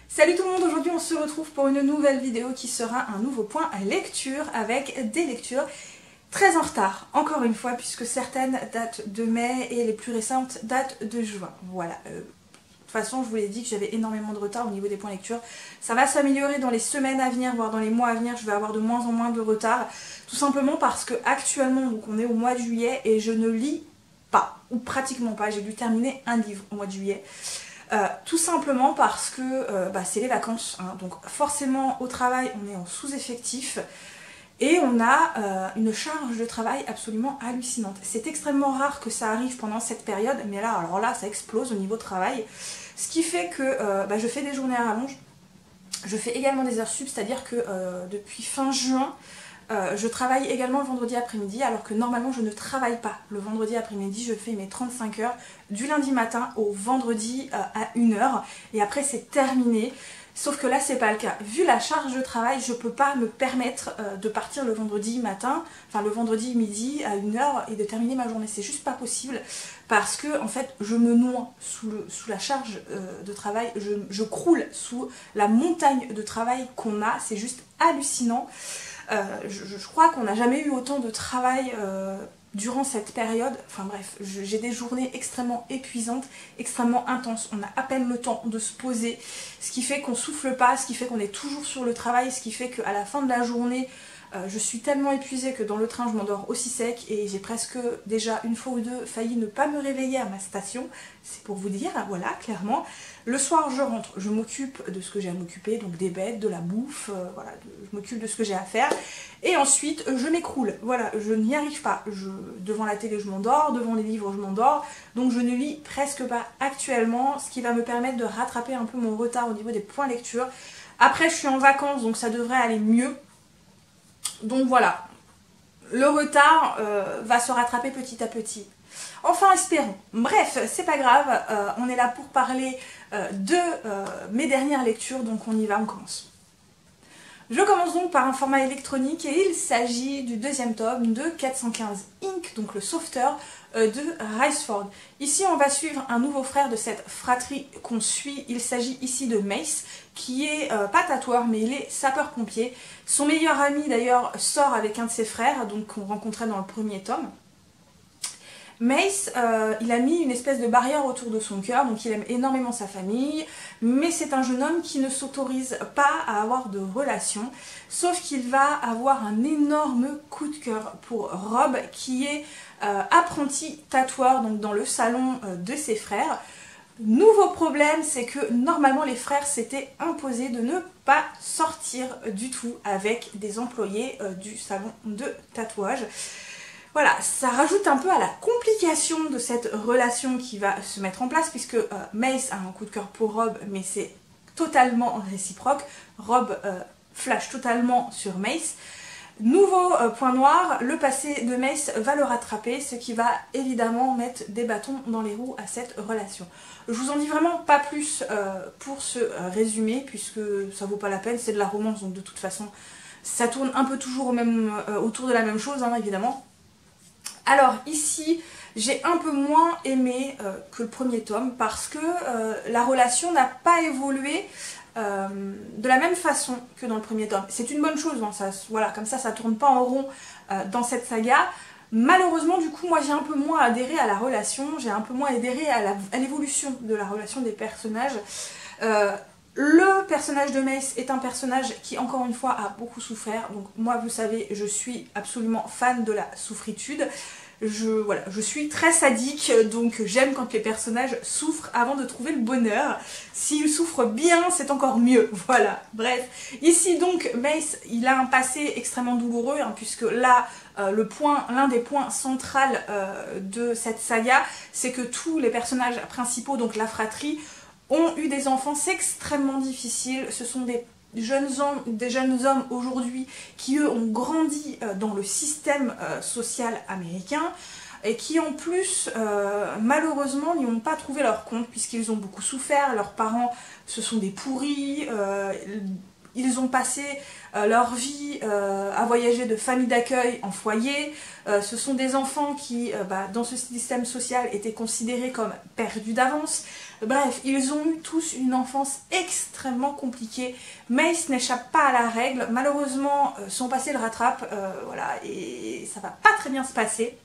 Salut tout le monde, aujourd'hui on se retrouve pour une nouvelle vidéo qui sera un nouveau point à lecture avec des lectures très en retard, encore une fois, puisque certaines datent de mai et les plus récentes datent de juin. Voilà. De toute façon, je vous l'ai dit que j'avais énormément de retard au niveau des points lecture. Ça va s'améliorer dans les semaines à venir, voire dans les mois à venir. Je vais avoir de moins en moins de retard, tout simplement parce que actuellement, donc on est au mois de juillet et je ne lis pas, ou pratiquement pas. J'ai dû terminer un livre au mois de juillet. Tout simplement parce que c'est les vacances, hein. Donc forcément au travail on est en sous-effectif et on a une charge de travail absolument hallucinante. C'est extrêmement rare que ça arrive pendant cette période, mais là, alors là ça explose au niveau travail, ce qui fait que je fais des journées à rallonge, je fais également des heures sup, c'est-à-dire que depuis fin juin, je travaille également le vendredi après-midi, alors que normalement je ne travaille pas le vendredi après-midi. Je fais mes 35 heures du lundi matin au vendredi à 1h et après c'est terminé. Sauf que là c'est pas le cas. Vu la charge de travail, je peux pas me permettre de partir le vendredi matin, enfin le vendredi midi à 1h et de terminer ma journée. C'est juste pas possible parce que en fait je me noie sous la charge de travail, je croule sous la montagne de travail qu'on a, c'est juste hallucinant. Je crois qu'on n'a jamais eu autant de travail durant cette période. Enfin bref, j'ai des journées extrêmement épuisantes, extrêmement intenses. On a à peine le temps de se poser, ce qui fait qu'on souffle pas, ce qui fait qu'on est toujours sur le travail, ce qui fait qu'à la fin de la journée, je suis tellement épuisée que dans le train je m'endors aussi sec et j'ai presque déjà une fois ou deux failli ne pas me réveiller à ma station. C'est pour vous dire, voilà, clairement. Le soir je rentre, je m'occupe de ce que j'ai à m'occuper, donc des bêtes, de la bouffe, voilà, je m'occupe de ce que j'ai à faire. Et ensuite je m'écroule, voilà, je n'y arrive pas. Devant la télé je m'endors, devant les livres je m'endors, donc je ne lis presque pas actuellement, ce qui va me permettre de rattraper un peu mon retard au niveau des points lecture. Après je suis en vacances, donc ça devrait aller mieux. Donc voilà, le retard va se rattraper petit à petit. Enfin, espérons. Bref, c'est pas grave, on est là pour parler de mes dernières lectures, donc on y va, on commence. Je commence donc par un format électronique et il s'agit du deuxième tome de 415 Inc, donc le sauveteur de Riceford. Ici on va suivre un nouveau frère de cette fratrie qu'on suit, il s'agit ici de Mace, qui est pas tatoueur mais il est sapeur-pompier. Son meilleur ami d'ailleurs sort avec un de ses frères, donc qu'on rencontrait dans le premier tome. Mace, il a mis une espèce de barrière autour de son cœur, donc il aime énormément sa famille, mais c'est un jeune homme qui ne s'autorise pas à avoir de relations, sauf qu'il va avoir un énorme coup de cœur pour Rob, qui est apprenti tatoueur, donc dans le salon de ses frères. Nouveau problème, c'est que normalement les frères s'étaient imposés de ne pas sortir du tout avec des employés du salon de tatouage. Voilà, ça rajoute un peu à la complication de cette relation qui va se mettre en place, puisque Mace a un coup de cœur pour Rob, mais c'est totalement réciproque. Rob flash totalement sur Mace. Nouveau point noir, le passé de Mace va le rattraper, ce qui va évidemment mettre des bâtons dans les roues à cette relation. Je vous en dis vraiment pas plus pour ce résumé, puisque ça vaut pas la peine, c'est de la romance, donc de toute façon ça tourne un peu toujours autour de la même chose, hein, évidemment. Alors ici, j'ai un peu moins aimé que le premier tome parce que la relation n'a pas évolué de la même façon que dans le premier tome. C'est une bonne chose, hein, ça, voilà, comme ça tourne pas en rond dans cette saga. Malheureusement, du coup, moi j'ai un peu moins adhéré à la relation, j'ai un peu moins adhéré à l'évolution de la relation des personnages. Le personnage de Mace est un personnage qui, encore une fois, a beaucoup souffert. Donc moi, vous savez, je suis absolument fan de la souffritude. Je suis très sadique, donc j'aime quand les personnages souffrent avant de trouver le bonheur. S'ils souffrent bien, c'est encore mieux. Voilà, bref. Ici donc, Mace, il a un passé extrêmement douloureux, hein, puisque là, l'un des points centraux de cette saga, c'est que tous les personnages principaux, donc la fratrie, ont eu des enfants. C'est extrêmement difficile. Ce sont des jeunes hommes aujourd'hui qui eux ont grandi dans le système social américain et qui en plus malheureusement n'y ont pas trouvé leur compte puisqu'ils ont beaucoup souffert. Leurs parents ce sont des pourris, ils ont passé leur vie à voyager de famille d'accueil en foyer. Ce sont des enfants qui, dans ce système social, étaient considérés comme perdus d'avance. Bref, ils ont eu tous une enfance extrêmement compliquée. Mace n'échappe pas à la règle. Malheureusement, son passé le rattrape, voilà, et ça va pas très bien se passer.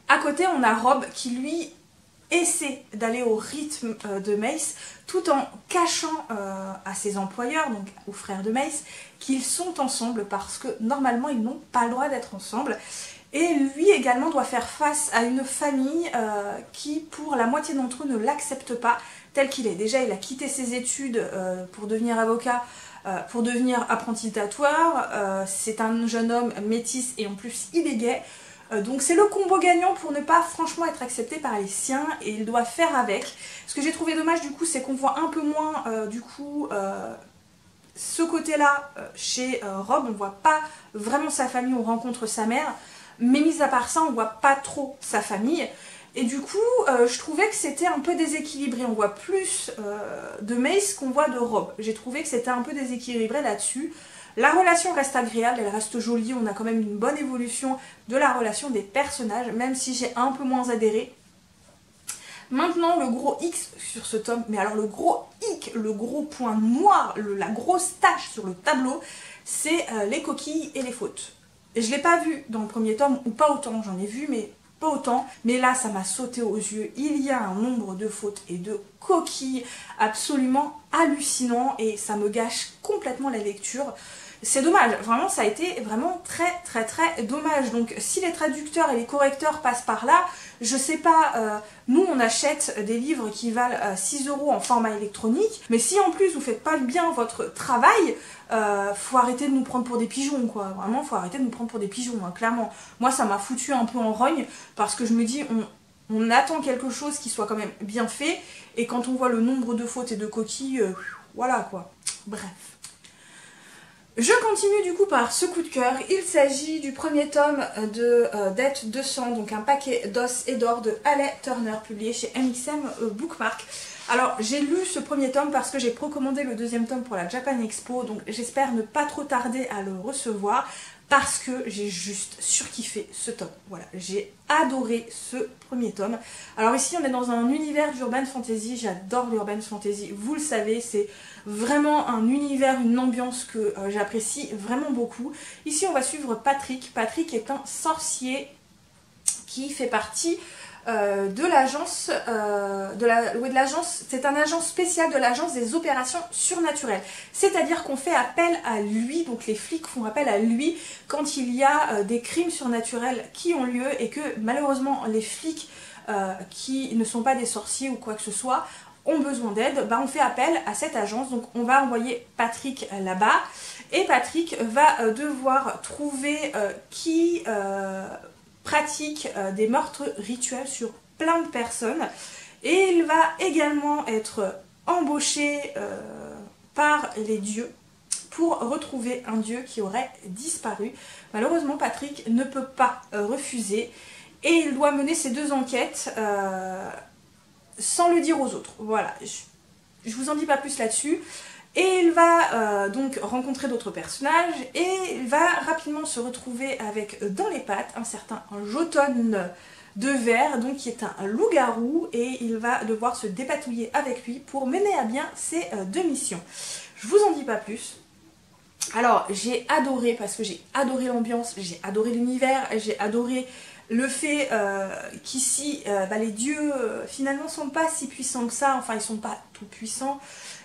À côté, on a Rob qui, lui, essaie d'aller au rythme de Mace, tout en cachant à ses employeurs, donc aux frères de Mace, qu'ils sont ensemble, parce que normalement, ils n'ont pas le droit d'être ensemble. Et lui également doit faire face à une famille qui, pour la moitié d'entre eux, ne l'accepte pas tel qu'il est. Déjà, il a quitté ses études pour devenir avocat, pour devenir apprenti tatoueur. C'est un jeune homme métis et en plus, il est gay. Donc c'est le combo gagnant pour ne pas franchement être accepté par les siens et il doit faire avec. Ce que j'ai trouvé dommage du coup, c'est qu'on voit un peu moins ce côté-là chez Rob. On voit pas vraiment sa famille, on rencontre sa mère. Mais mis à part ça, on voit pas trop sa famille. Et du coup, je trouvais que c'était un peu déséquilibré. On voit plus de Mace qu'on voit de Rob. J'ai trouvé que c'était un peu déséquilibré là-dessus. La relation reste agréable, elle reste jolie. On a quand même une bonne évolution de la relation des personnages, même si j'ai un peu moins adhéré. Maintenant, le gros X sur ce tome, mais alors le gros hic, le gros point noir, la grosse tache sur le tableau, c'est les coquilles et les fautes. Je ne l'ai pas vu dans le premier tome, ou pas autant, j'en ai vu, mais pas autant. Mais là, ça m'a sauté aux yeux. Il y a un nombre de fautes et de coquilles absolument hallucinant et ça me gâche complètement la lecture. C'est dommage, vraiment ça a été vraiment très dommage. Donc si les traducteurs et les correcteurs passent par là, je sais pas, nous on achète des livres qui valent 6 € en format électronique, mais si en plus vous faites pas bien votre travail, faut arrêter de nous prendre pour des pigeons quoi, vraiment faut arrêter de nous prendre pour des pigeons, hein, clairement. Moi ça m'a foutu un peu en rogne parce que je me dis on attend quelque chose qui soit quand même bien fait et quand on voit le nombre de fautes et de coquilles, voilà quoi, bref. Je continue du coup par ce coup de cœur. Il s'agit du premier tome de Dette de sang, donc un paquet d'os et d'or de Halle Turner, publié chez MXM Bookmark. Alors j'ai lu ce premier tome parce que j'ai précommandé le deuxième tome pour la Japan Expo, donc j'espère ne pas trop tarder à le recevoir parce que j'ai juste surkiffé ce tome. Voilà, j'ai adoré ce premier tome. Alors ici on est dans un univers d'urban fantasy, j'adore l'urban fantasy, vous le savez, c'est vraiment un univers, une ambiance que j'apprécie vraiment beaucoup. Ici on va suivre Patrick. Patrick est un sorcier qui fait partie de l'agence, c'est un agent spécial de l'agence des opérations surnaturelles. C'est-à-dire qu'on fait appel à lui, donc les flics font appel à lui quand il y a des crimes surnaturels qui ont lieu et que malheureusement les flics qui ne sont pas des sorciers ou quoi que ce soit ont besoin d'aide, on fait appel à cette agence. Donc on va envoyer Patrick là-bas et Patrick va devoir trouver qui pratique des meurtres rituels sur plein de personnes et il va également être embauché par les dieux pour retrouver un dieu qui aurait disparu. Malheureusement Patrick ne peut pas refuser et il doit mener ces deux enquêtes sans le dire aux autres. Voilà, je vous en dis pas plus là-dessus. Et il va donc rencontrer d'autres personnages et il va rapidement se retrouver avec dans les pattes un certain Jotun de verre, donc qui est un loup-garou, et il va devoir se dépatouiller avec lui pour mener à bien ses deux missions. Je vous en dis pas plus. Alors j'ai adoré parce que j'ai adoré l'ambiance, j'ai adoré l'univers, j'ai adoré le fait qu'ici les dieux finalement sont pas si puissants que ça, enfin ils sont pas tout puissants.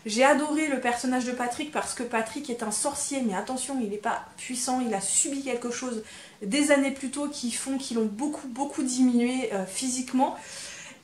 J'ai adoré le personnage de Patrick parce que Patrick est un sorcier, mais attention, il n'est pas puissant, il a subi quelque chose des années plus tôt qui font qu'ils l'ont beaucoup diminué physiquement.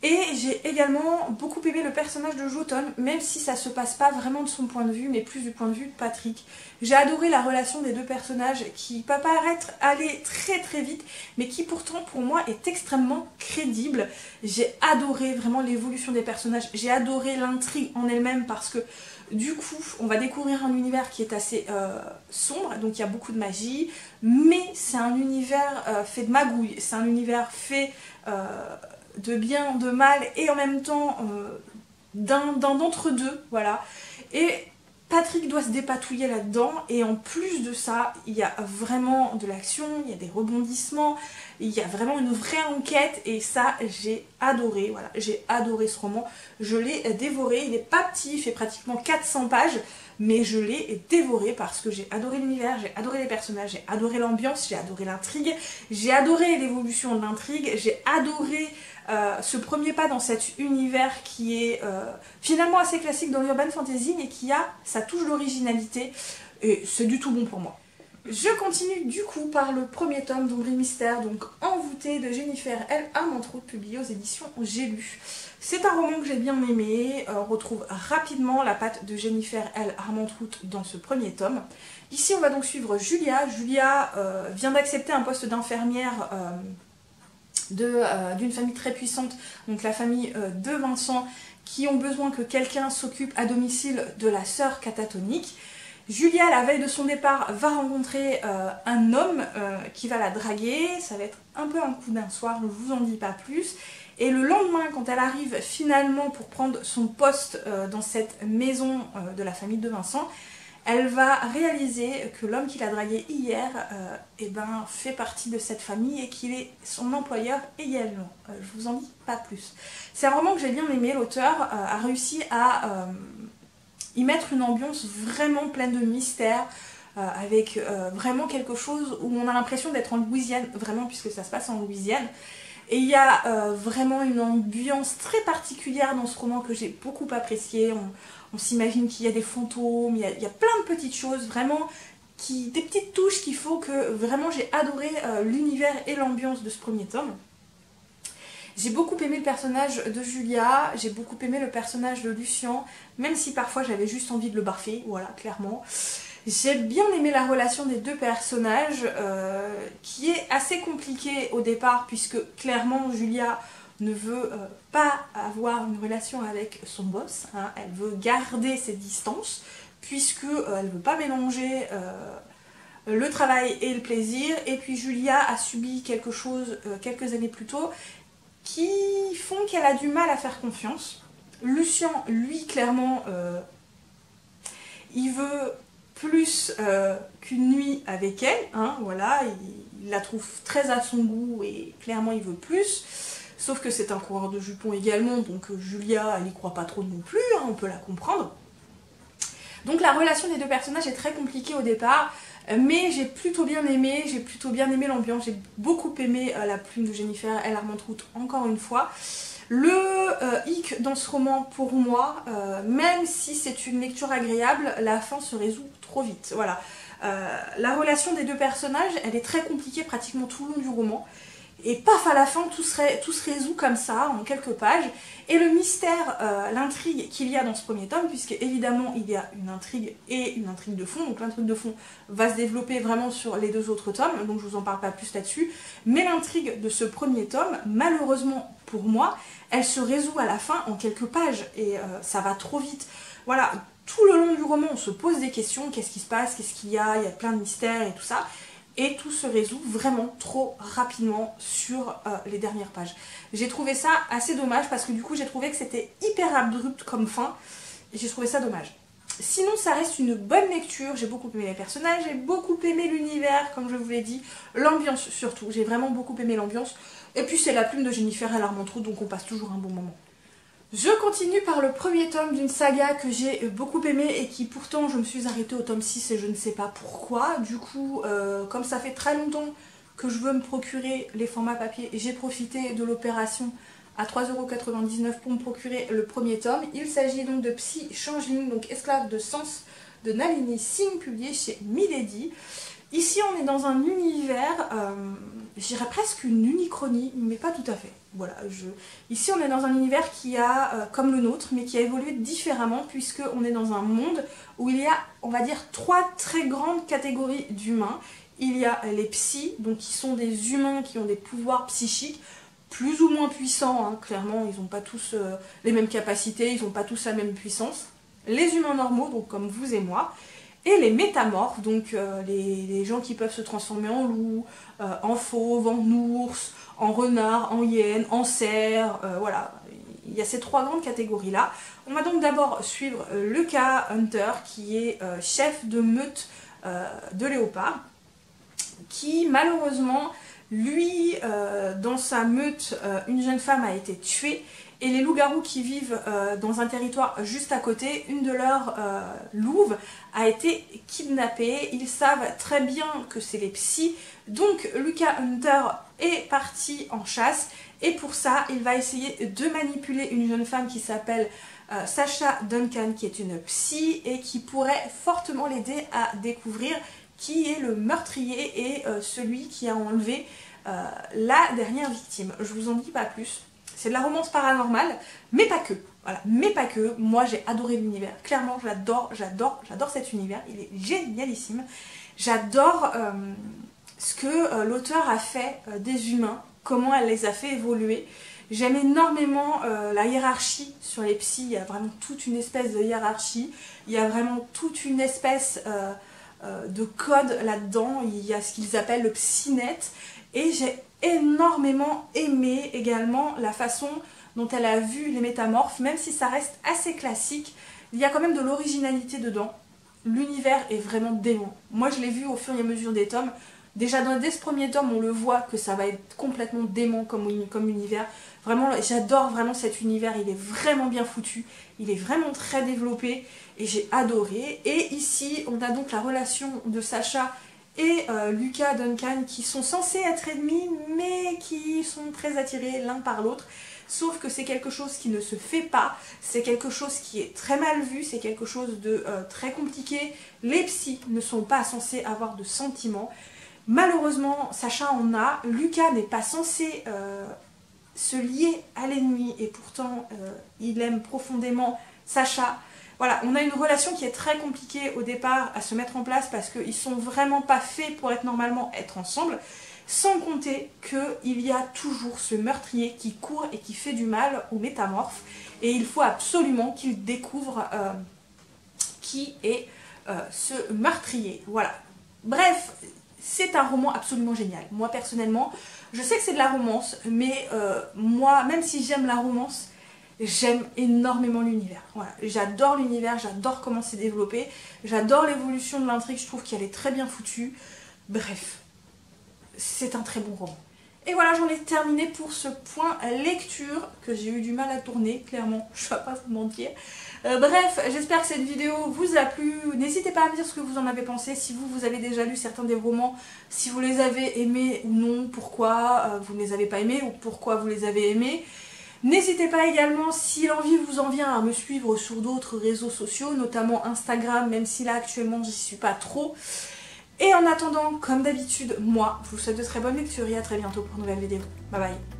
Et j'ai également beaucoup aimé le personnage de Jotun, même si ça se passe pas vraiment de son point de vue, mais plus du point de vue de Patrick. J'ai adoré la relation des deux personnages qui peut paraître aller très vite, mais qui pourtant pour moi est extrêmement crédible. J'ai adoré vraiment l'évolution des personnages, j'ai adoré l'intrigue en elle-même parce que du coup on va découvrir un univers qui est assez sombre, donc il y a beaucoup de magie, mais c'est un univers fait de magouille, c'est un univers fait de bien, de mal et en même temps d'un d'entre-deux, voilà. Et Patrick doit se dépatouiller là-dedans et en plus de ça, il y a vraiment de l'action, il y a des rebondissements, il y a vraiment une vraie enquête et ça j'ai adoré, voilà, j'ai adoré ce roman, je l'ai dévoré, il n'est pas petit, il fait pratiquement 400 pages, mais je l'ai dévoré parce que j'ai adoré l'univers, j'ai adoré les personnages, j'ai adoré l'ambiance, j'ai adoré l'intrigue, j'ai adoré l'évolution de l'intrigue, j'ai adoré ce premier pas dans cet univers qui est finalement assez classique dans l'urban fantasy mais qui a sa touche d'originalité et c'est du tout bon pour moi. Je continue du coup par le premier tome d'Ombre et Mystère, donc Envoûtée de Jennifer L. Armentrout, publié aux éditions J'ai lu. C'est un roman que j'ai bien aimé, on retrouve rapidement la patte de Jennifer L. Armentrout dans ce premier tome. Ici on va donc suivre Julia. Julia vient d'accepter un poste d'infirmière d'une famille très puissante, donc la famille de Vincent, qui ont besoin que quelqu'un s'occupe à domicile de la sœur catatonique. Julia, la veille de son départ, va rencontrer un homme qui va la draguer, ça va être un peu un coup d'un soir, je ne vous en dis pas plus. Et le lendemain, quand elle arrive finalement pour prendre son poste dans cette maison de la famille de Vincent, elle va réaliser que l'homme qui l'a draguée hier fait partie de cette famille et qu'il est son employeur également. Je vous en dis pas plus. C'est un roman que j'ai bien aimé, l'auteur a réussi à y mettre une ambiance vraiment pleine de mystère, avec vraiment quelque chose où on a l'impression d'être en Louisiane, vraiment puisque ça se passe en Louisiane. Et il y a vraiment une ambiance très particulière dans ce roman que j'ai beaucoup apprécié. On s'imagine qu'il y a des fantômes, il y a plein de petites choses, vraiment, des petites touches qu'il faut que vraiment j'ai adoré l'univers et l'ambiance de ce premier tome. J'ai beaucoup aimé le personnage de Julia, j'ai beaucoup aimé le personnage de Lucien, même si parfois j'avais juste envie de le barfer, voilà, clairement. J'ai bien aimé la relation des deux personnages, qui est assez compliquée au départ, puisque clairement Julia ne veut pas avoir une relation avec son boss, hein. Elle veut garder ses distances, puisque elle ne veut pas mélanger le travail et le plaisir. Et puis Julia a subi quelque chose quelques années plus tôt, qui font qu'elle a du mal à faire confiance. Lucien, lui, clairement, il veut plus qu'une nuit avec elle, hein, voilà, il la trouve très à son goût et clairement il veut plus, sauf que c'est un coureur de jupons également, donc Julia, elle y croit pas trop non plus, hein, on peut la comprendre. Donc la relation des deux personnages est très compliquée au départ, mais j'ai plutôt bien aimé l'ambiance, j'ai beaucoup aimé la plume de Jennifer L. Armentrout, encore une fois. Le hic dans ce roman pour moi, même si c'est une lecture agréable, la fin se résout trop vite. Voilà. La relation des deux personnages, elle est très compliquée pratiquement tout le long du roman. Et paf, à la fin, tout se résout comme ça, en quelques pages. Et le mystère, l'intrigue qu'il y a dans ce premier tome, puisque évidemment il y a une intrigue et une intrigue de fond. Donc l'intrigue de fond va se développer vraiment sur les deux autres tomes, donc je vous en parle pas plus là-dessus. Mais l'intrigue de ce premier tome, malheureusement pour moi, elle se résout à la fin en quelques pages. Et ça va trop vite. Voilà, tout le long du roman, on se pose des questions. Qu'est-ce qui se passe? Qu'est-ce qu'il y a? Il y a plein de mystères et tout ça. Et tout se résout vraiment trop rapidement sur les dernières pages. J'ai trouvé ça assez dommage parce que du coup j'ai trouvé que c'était hyper abrupt comme fin et j'ai trouvé ça dommage. Sinon ça reste une bonne lecture, j'ai beaucoup aimé les personnages, j'ai beaucoup aimé l'univers comme je vous l'ai dit, l'ambiance surtout, j'ai vraiment beaucoup aimé l'ambiance. Et puis c'est la plume de Jennifer L. Armentrout, donc on passe toujours un bon moment. Je continue par le premier tome d'une saga que j'ai beaucoup aimé et qui pourtant je me suis arrêtée au tome 6 et je ne sais pas pourquoi. Du coup, comme ça fait très longtemps que je veux me procurer les formats papier, j'ai profité de l'opération à 3,99 € pour me procurer le premier tome. Il s'agit donc de Psy Changeling, donc Esclave de Sens de Nalini Singh, publié chez Milady. Ici on est dans un univers, je dirais presque une uchronie, mais pas tout à fait. Voilà, ici on est dans un univers qui a, comme le nôtre, mais qui a évolué différemment, puisqu'on est dans un monde où il y a, on va dire, 3 très grandes catégories d'humains. Il y a les psys, donc qui sont des humains qui ont des pouvoirs psychiques, plus ou moins puissants, hein, clairement, ils n'ont pas tous les mêmes capacités, ils n'ont pas tous la même puissance. Les humains normaux, donc comme vous et moi, et les métamorphes, donc les gens qui peuvent se transformer en loup, en fauve, en ours, en renard, en hyène, en cerf, voilà. il y a ces trois grandes catégories là. On va donc d'abord suivre Lucas Hunter qui est chef de meute de léopards, qui malheureusement, lui, dans sa meute, une jeune femme a été tuée et les loups-garous qui vivent dans un territoire juste à côté, une de leurs louves a été kidnappée. Ils savent très bien que c'est les psys, donc Lucas Hunter est parti en chasse et pour ça, il va essayer de manipuler une jeune femme qui s'appelle Sasha Duncan, qui est une psy et qui pourrait fortement l'aider à découvrir qui est le meurtrier et celui qui a enlevé la dernière victime. Je vous en dis pas plus. C'est de la romance paranormale, mais pas que. Voilà, mais pas que. Moi, j'ai adoré l'univers. Clairement, j'adore cet univers. Il est génialissime. J'adore ce que l'auteur a fait des humains, comment elle les a fait évoluer. J'aime énormément la hiérarchie sur les psys. Il y a vraiment toute une espèce de hiérarchie. Il y a vraiment toute une espèce de code là-dedans. Il y a ce qu'ils appellent le psynet. Et j'ai énormément aimé également la façon dont elle a vu les métamorphes, même si ça reste assez classique, il y a quand même de l'originalité dedans. L'univers est vraiment dément. Moi je l'ai vu au fur et à mesure des tomes. Déjà dès ce premier tome, on le voit que ça va être complètement dément comme univers. Vraiment, j'adore vraiment cet univers, il est vraiment bien foutu, il est vraiment très développé et j'ai adoré. Et ici, on a donc la relation de Sasha et Lucas Duncan qui sont censés être ennemis mais qui sont très attirés l'un par l'autre, sauf que c'est quelque chose qui ne se fait pas, c'est quelque chose qui est très mal vu, c'est quelque chose de très compliqué. Les psys ne sont pas censés avoir de sentiments, malheureusement Sasha en a. Lucas n'est pas censé se lier à l'ennemi et pourtant il aime profondément Sasha. Voilà, on a une relation qui est très compliquée au départ à se mettre en place parce qu'ils sont vraiment pas faits pour normalement être ensemble, sans compter qu'il y a toujours ce meurtrier qui court et qui fait du mal aux métamorphes et il faut absolument qu'ils découvrent qui est ce meurtrier. Voilà, bref, c'est un roman absolument génial. Moi personnellement, je sais que c'est de la romance, mais moi, même si j'aime la romance, j'aime énormément l'univers. Voilà, j'adore l'univers, j'adore comment c'est développé, j'adore l'évolution de l'intrigue, je trouve qu'elle est très bien foutue. Bref, c'est un très bon roman. Et voilà, j'en ai terminé pour ce point lecture que j'ai eu du mal à tourner, clairement, je ne vais pas vous mentir. Bref, j'espère que cette vidéo vous a plu. N'hésitez pas à me dire ce que vous en avez pensé, si vous avez déjà lu certains des romans, si vous les avez aimés ou non, pourquoi vous ne les avez pas aimés ou pourquoi vous les avez aimés. N'hésitez pas également, si l'envie vous en vient, à me suivre sur d'autres réseaux sociaux, notamment Instagram, même si là actuellement j'y suis pas trop. Et en attendant, comme d'habitude, moi, je vous souhaite de très bonnes lectures et à très bientôt pour une nouvelle vidéo. Bye bye.